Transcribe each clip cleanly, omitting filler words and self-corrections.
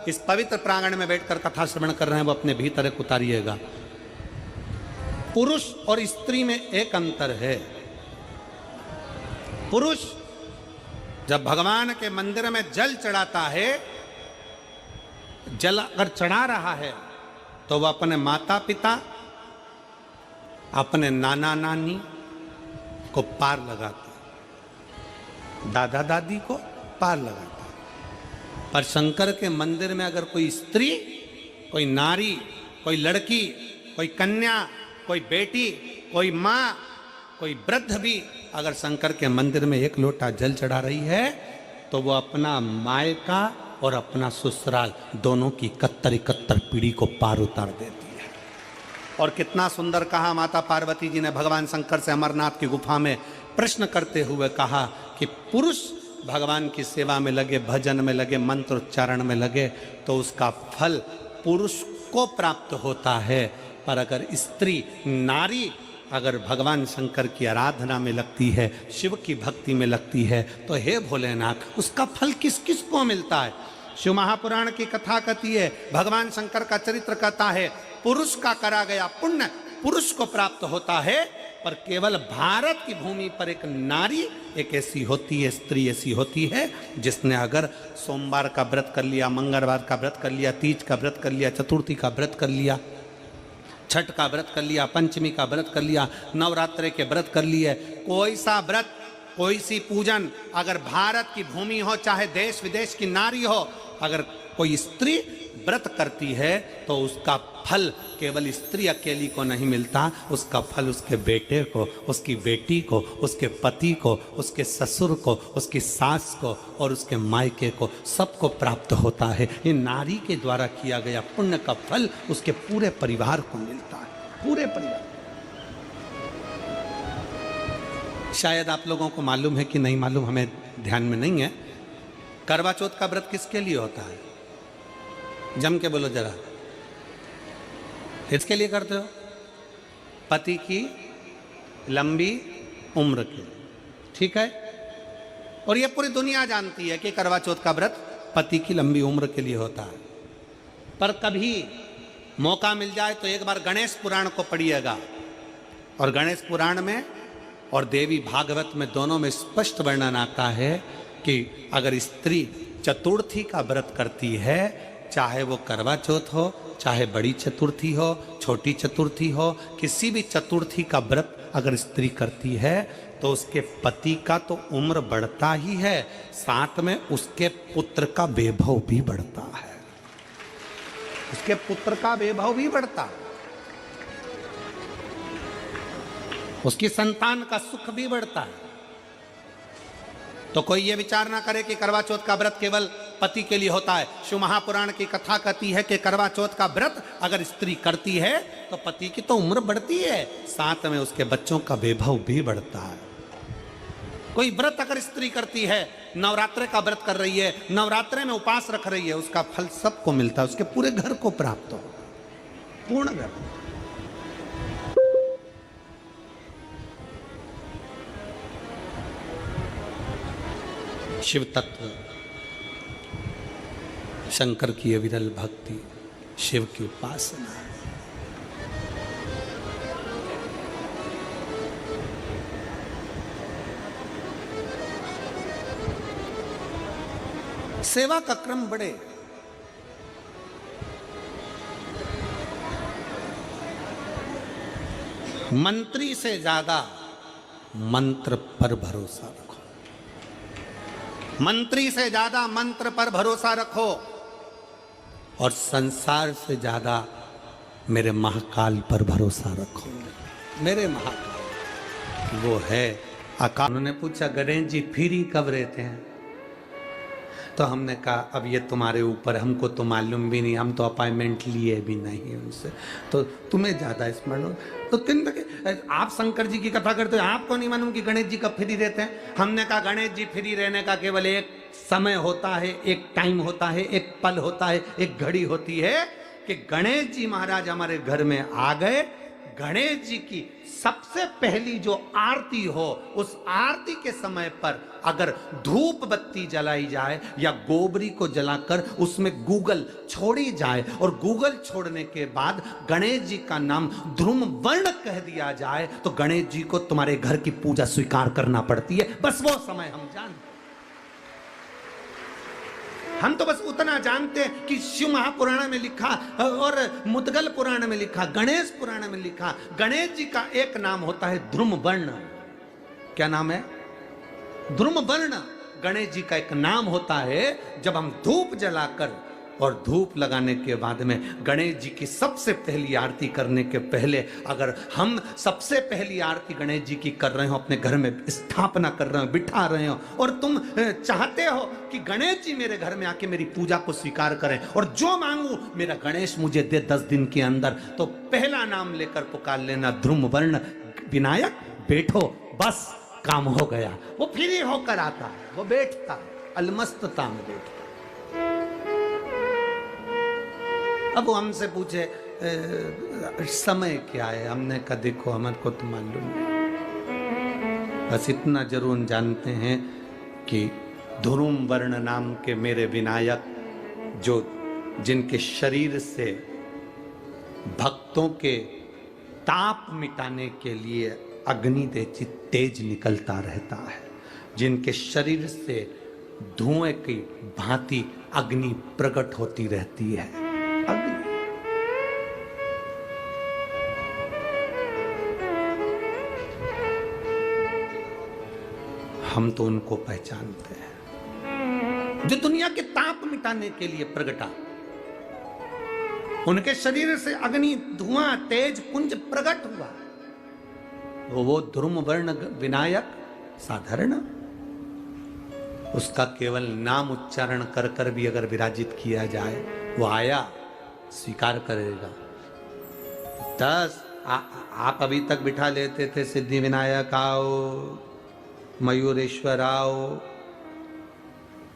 इस पवित्र प्रांगण में बैठकर कथा श्रवण कर रहे हैं वो अपने भीतर एक उतारिएगा। पुरुष और स्त्री में एक अंतर है। पुरुष जब भगवान के मंदिर में जल चढ़ाता है, जल अगर चढ़ा रहा है तो वह अपने माता पिता, अपने नाना नानी को पार लगाता है, दादा दादी को पार लगाता है। पर शंकर के मंदिर में अगर कोई स्त्री, कोई नारी, कोई लड़की, कोई कन्या, कोई बेटी, कोई माँ, कोई वृद्ध भी अगर शंकर के मंदिर में एक लोटा जल चढ़ा रही है तो वो अपना मायका और अपना ससुराल दोनों की 71 पीढ़ी को पार उतार देती है। और कितना सुंदर कहा माता पार्वती जी ने भगवान शंकर से अमरनाथ की गुफा में प्रश्न करते हुए कहा कि पुरुष भगवान की सेवा में लगे, भजन में लगे, मंत्र उच्चारण में लगे तो उसका फल पुरुष को प्राप्त होता है। पर अगर स्त्री, नारी अगर भगवान शंकर की आराधना में लगती है, शिव की भक्ति में लगती है तो हे भोलेनाथ उसका फल किस किस को मिलता है। शिव महापुराण की कथा कहती है, भगवान शंकर का चरित्र कहता है, पुरुष का करा गया पुण्य पुरुष को प्राप्त होता है। पर केवल भारत की भूमि पर एक नारी एक ऐसी होती है, स्त्री ऐसी होती है जिसने अगर सोमवार का व्रत कर लिया, मंगलवार का व्रत कर लिया, तीज का व्रत कर लिया, चतुर्थी का व्रत कर लिया, छठ का व्रत कर लिया, पंचमी का व्रत कर लिया, नवरात्रे के व्रत कर लिए, कोई सा व्रत, कोई सी पूजन अगर भारत की भूमि हो, चाहे देश विदेश की नारी हो, अगर कोई स्त्री व्रत करती है तो उसका फल केवल स्त्री अकेली को नहीं मिलता, उसका फल उसके बेटे को, उसकी बेटी को, उसके पति को, उसके ससुर को, उसकी सास को और उसके मायके को, सबको प्राप्त होता है। ये नारी के द्वारा किया गया पुण्य का फल उसके पूरे परिवार को मिलता है, पूरे परिवार। शायद आप लोगों को मालूम है कि नहीं मालूम, हमें ध्यान में नहीं है। करवा चौथ का व्रत किसके लिए होता है? जम के बोलो जरा, इसके लिए करते हो? पति की लंबी उम्र के लिए, ठीक है। और ये पूरी दुनिया जानती है कि करवा चौथ का व्रत पति की लंबी उम्र के लिए होता है। पर कभी मौका मिल जाए तो एक बार गणेश पुराण को पढ़िएगा, और गणेश पुराण में और देवी भागवत में दोनों में स्पष्ट वर्णन आता है कि अगर स्त्री चतुर्थी का व्रत करती है, चाहे वो करवा चौथ हो, चाहे बड़ी चतुर्थी हो, छोटी चतुर्थी हो, किसी भी चतुर्थी का व्रत अगर स्त्री करती है तो उसके पति का तो उम्र बढ़ता ही है, साथ में उसके पुत्र का वैभव भी बढ़ता है, उसके पुत्र का वैभव भी बढ़ता है, उसकी संतान का सुख भी बढ़ता है। तो कोई ये विचार ना करे कि करवा चौथ का व्रत केवल पति के लिए होता है। शिव महापुराण की कथा कहती है कि करवा चौथ का व्रत अगर स्त्री करती है तो पति की तो उम्र बढ़ती है, साथ में उसके बच्चों का वैभव भी बढ़ता है। कोई व्रत अगर स्त्री करती है, नवरात्रे का व्रत कर रही है, नवरात्रे में उपवास रख रही है, उसका फल सबको मिलता है, उसके पूरे घर को प्राप्त हो, पूर्ण घर। शिव तत्व, शंकर की अविरल भक्ति, शिव की उपासना। सेवा का क्रम बढ़े। मंत्री से ज्यादा मंत्र पर भरोसा रखो, मंत्री से ज्यादा मंत्र पर भरोसा रखो, और संसार से ज्यादा मेरे महाकाल पर भरोसा रखो। मेरे महाकाल वो है आकाश। उन्होंने पूछा, गणेश जी फ्री कब रहते हैं? तो हमने कहा अब ये तुम्हारे ऊपर, हमको तो मालूम भी नहीं, हम तो अपॉइंटमेंट लिए भी नहीं उनसे, तो तुम्हें ज़्यादा स्मरण हो। तो आप शंकर जी की कथा करते हो, आपको नहीं मालूम कि गणेश जी कब फ्री रहते हैं? हमने कहा गणेश जी फ्री रहने का केवल एक समय होता है, एक टाइम होता है, एक पल होता है, एक घड़ी होती है कि गणेश जी महाराज हमारे घर में आ गए, गणेश जी की सबसे पहली जो आरती हो, उस आरती के समय पर अगर धूप बत्ती जलाई जाए या गोबरी को जलाकर उसमें गूगल छोड़ी जाए और गूगल छोड़ने के बाद गणेश जी का नाम ध्रुम वर्ण कह दिया जाए, तो गणेश जी को तुम्हारे घर की पूजा स्वीकार करना पड़ती है। बस वो समय हम जानते, हम तो बस उतना जानते हैं कि शिव महापुराण में लिखा और मुद्गल पुराण में लिखा, गणेश पुराण में लिखा, गणेश जी का एक नाम होता है ध्रुम वर्ण। क्या नाम है? ध्रुम वर्ण गणेश जी का एक नाम होता है। जब हम धूप जलाकर और धूप लगाने के बाद में गणेश जी की सबसे पहली आरती करने के पहले अगर हम सबसे पहली आरती गणेश जी की कर रहे हो, अपने घर में स्थापना कर रहे हो, बिठा रहे हो, और तुम चाहते हो कि गणेश जी मेरे घर में आके मेरी पूजा को स्वीकार करें और जो मांगू मेरा गणेश मुझे दे 10 दिन के अंदर, तो पहला नाम लेकर पुकार लेना ध्रुम वर्ण विनायक, बैठो, बस काम हो गया। वो फ्री होकर आता है, वो बैठता है, अलमस्तता में बैठता। अब वो हमसे पूछे समय क्या है, हमने कहा देखो हमारे को तो मालूम नहीं, बस इतना जरूर जानते हैं कि ध्रुम वर्ण नाम के मेरे विनायक, जो जिनके शरीर से भक्तों के ताप मिटाने के लिए अग्नि तेज निकलता रहता है, जिनके शरीर से धुएं की भांति अग्नि प्रकट होती रहती है। हम तो उनको पहचानते हैं जो दुनिया के ताप मिटाने के लिए प्रगटा, उनके शरीर से अग्नि धुआं तेज पुंज प्रकट हुआ। वो ध्रुम वर्ण विनायक साधारण, उसका केवल नाम उच्चारण कर कर भी अगर विराजित किया जाए, वो आया स्वीकार करेगा। 10 आप अभी तक बिठा लेते थे सिद्धि विनायक आओ, मयूरेश्वर आओ,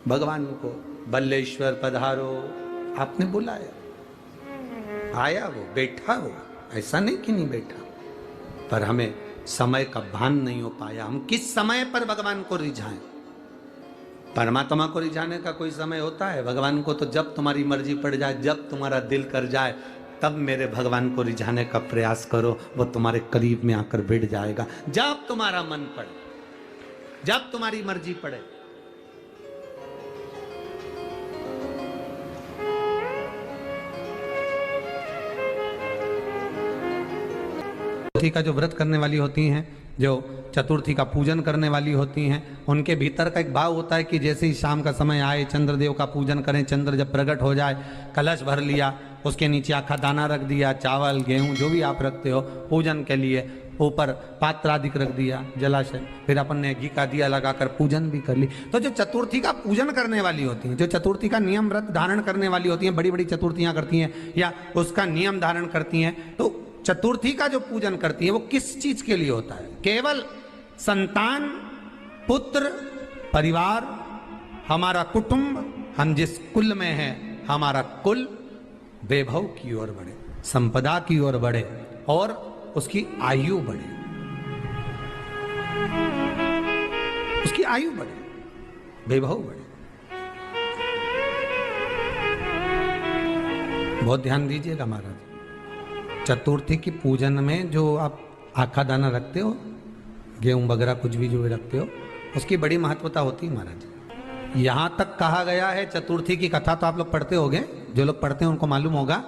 भगवान को बल्लेश्वर पधारो, आपने बुलाया, आया, वो बैठा, वो ऐसा नहीं कि नहीं बैठा, पर हमें समय का भान नहीं हो पाया। हम किस समय पर भगवान को रिझाएं? परमात्मा को रिझाने का कोई समय होता है? भगवान को तो जब तुम्हारी मर्जी पड़ जाए, जब तुम्हारा दिल कर जाए, तब मेरे भगवान को रिझाने का प्रयास करो, वो तुम्हारे करीब में आकर बैठ जाएगा। जब तुम्हारा मन पड़े, जब तुम्हारी मर्जी पड़े। चतुर्थी का जो व्रत करने वाली होती हैं, जो चतुर्थी का पूजन करने वाली होती हैं, उनके भीतर का एक भाव होता है कि जैसे ही शाम का समय आए, चंद्रदेव का पूजन करें, चंद्र जब प्रकट हो जाए, कलश भर लिया, उसके नीचे आखा दाना रख दिया, चावल गेहूं जो भी आप रखते हो पूजन के लिए, ऊपर पात्र आदि रख दिया, जलाशय, फिर अपन ने घी का दिया लगाकर पूजन भी कर ली। तो जो चतुर्थी का पूजन करने वाली होती हैं, जो चतुर्थी का नियम व्रत धारण करने वाली होती हैं, बड़ी बड़ी चतुर्थियां करती हैं या उसका नियम धारण करती हैं, तो चतुर्थी का जो पूजन करती है वो किस चीज के लिए होता है? केवल संतान, पुत्र, परिवार, हमारा कुटुंब, हम जिस कुल में हैं, हमारा कुल वैभव की ओर बढ़े, संपदा की ओर बढ़े और उसकी आयु बढ़े, उसकी आयु बढ़े, वैभव बढ़े। बहुत ध्यान दीजिएगा महाराज, चतुर्थी की पूजन में जो आप आखा दाना रखते हो, गेहूं वगैरह कुछ भी जो भी रखते हो, उसकी बड़ी महत्वता होती है महाराज। यहां तक कहा गया है, चतुर्थी की कथा तो आप लोग पढ़ते होंगे, जो लोग पढ़ते हैं उनको मालूम होगा,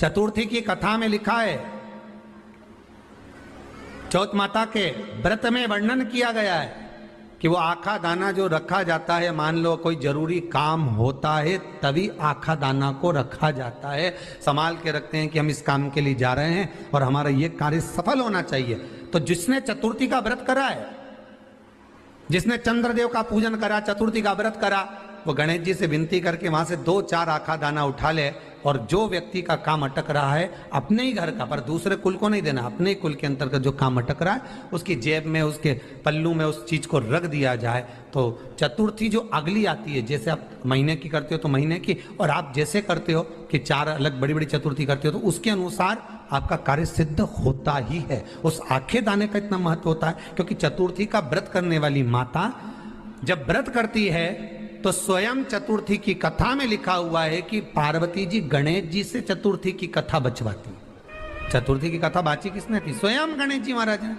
चतुर्थी की कथा में लिखा है, चौथ माता के व्रत में वर्णन किया गया है कि वो आखा दाना जो रखा जाता है, मान लो कोई जरूरी काम होता है तभी आखा दाना को रखा जाता है, संभाल के रखते हैं कि हम इस काम के लिए जा रहे हैं और हमारा ये कार्य सफल होना चाहिए। तो जिसने चतुर्थी का व्रत करा है, जिसने चंद्रदेव का पूजन करा, चतुर्थी का व्रत करा, वो गणेश जी से विनती करके वहां से 2-4 आखा दाना उठा ले, और जो व्यक्ति का काम अटक रहा है अपने ही घर का, पर दूसरे कुल को नहीं देना, अपने ही कुल के अंतर्गत जो काम अटक रहा है उसकी जेब में, उसके पल्लू में उस चीज को रख दिया जाए। तो चतुर्थी जो अगली आती है, जैसे आप महीने की करते हो तो महीने की, और आप जैसे करते हो कि 4 अलग बड़ी बड़ी चतुर्थी करते हो तो उसके अनुसार आपका कार्य सिद्ध होता ही है। उस आखे दाने का इतना महत्व होता है क्योंकि चतुर्थी का व्रत करने वाली माता जब व्रत करती है तो स्वयं चतुर्थी की कथा में लिखा हुआ है कि पार्वती जी गणेश जी से चतुर्थी की कथा बचवाती। चतुर्थी की कथा बाची किसने थी? स्वयं गणेश जी महाराज ने।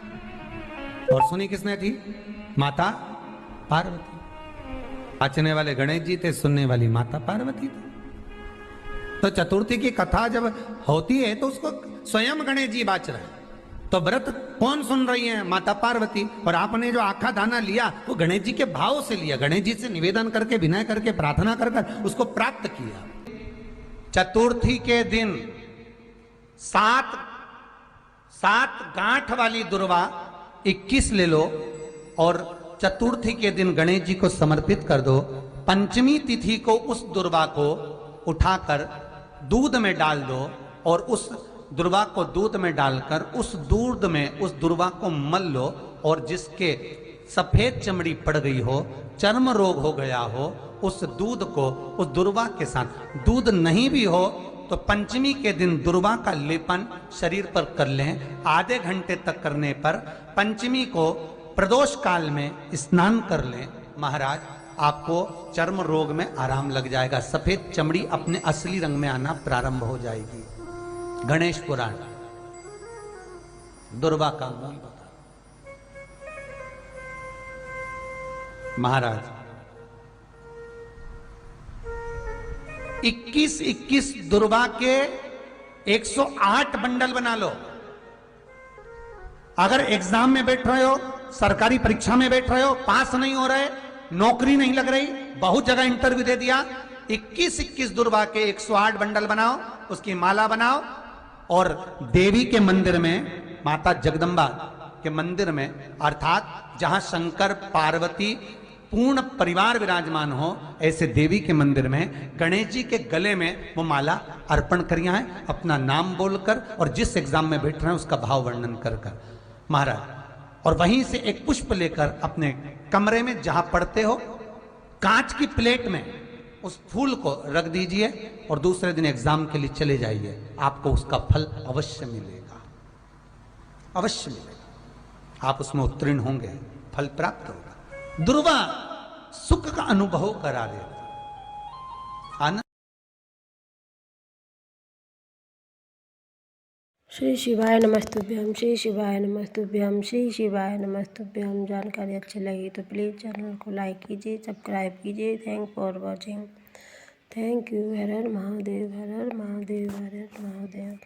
और सुनी किसने थी? माता पार्वती। बाचने वाले गणेश जी थे, सुनने वाली माता पार्वती थी। तो चतुर्थी की कथा जब होती है तो उसको स्वयं गणेश जी बाच रहे हैं। तो व्रत कौन सुन रही है? माता पार्वती। और आपने जो आखा दाना लिया वो गणेश जी के भाव से लिया, गणेश जी से निवेदन करके, विनय करके, प्रार्थना कर उसको प्राप्त किया। चतुर्थी के दिन सात गांठ वाली दुर्वा 21 ले लो और चतुर्थी के दिन गणेश जी को समर्पित कर दो। पंचमी तिथि को उस दुर्वा को उठाकर दूध में डाल दो और उस दुर्वा को दूध में डालकर उस दूध में उस दुर्वा को मल लो। और जिसके सफेद चमड़ी पड़ गई हो, चर्म रोग हो गया हो, उस दूध को उस दुर्वा के साथ, दूध नहीं भी हो तो पंचमी के दिन दुर्वा का लेपन शरीर पर कर लें। आधे घंटे तक करने पर पंचमी को प्रदोष काल में स्नान कर लें। महाराज आपको चर्म रोग में आराम लग जाएगा, सफेद चमड़ी अपने असली रंग में आना प्रारंभ हो जाएगी। गणेश पुराण दुर्वा का मूल बता। महाराज 21 दुर्वा के 108 बंडल बना लो। अगर एग्जाम में बैठ रहे हो, सरकारी परीक्षा में बैठ रहे हो, पास नहीं हो रहे, नौकरी नहीं लग रही, बहुत जगह इंटरव्यू दे दिया, 21 दुर्वा के 108 बंडल बनाओ, उसकी माला बनाओ और देवी के मंदिर में, माता जगदम्बा के मंदिर में, अर्थात जहां शंकर पार्वती पूर्ण परिवार विराजमान हो, ऐसे देवी के मंदिर में गणेश जी के गले में वो माला अर्पण करिया है, अपना नाम बोलकर और जिस एग्जाम में बैठ रहे हैं उसका भाव वर्णन कर महाराज। और वहीं से एक पुष्प लेकर अपने कमरे में जहां पढ़ते हो, कांच की प्लेट में उस फूल को रख दीजिए और दूसरे दिन एग्जाम के लिए चले जाइए। आपको उसका फल अवश्य मिलेगा, अवश्य मिलेगा। आप उसमें उत्तीर्ण होंगे, फल प्राप्त होगा। दुर्वा सुख का अनुभव करा देता। आनंद। श्री शिवाय नमस्तुभ्यम, श्री शिवाय नमस्तुभ्यम, श्री शिवाय नमस्तुभ्यम। जानकारी अच्छी लगी तो प्लीज़ चैनल को लाइक कीजिए, सब्सक्राइब कीजिए। Thank for watching. Thank you. Her her Mahadev, her her Mahadev, her her Mahadev.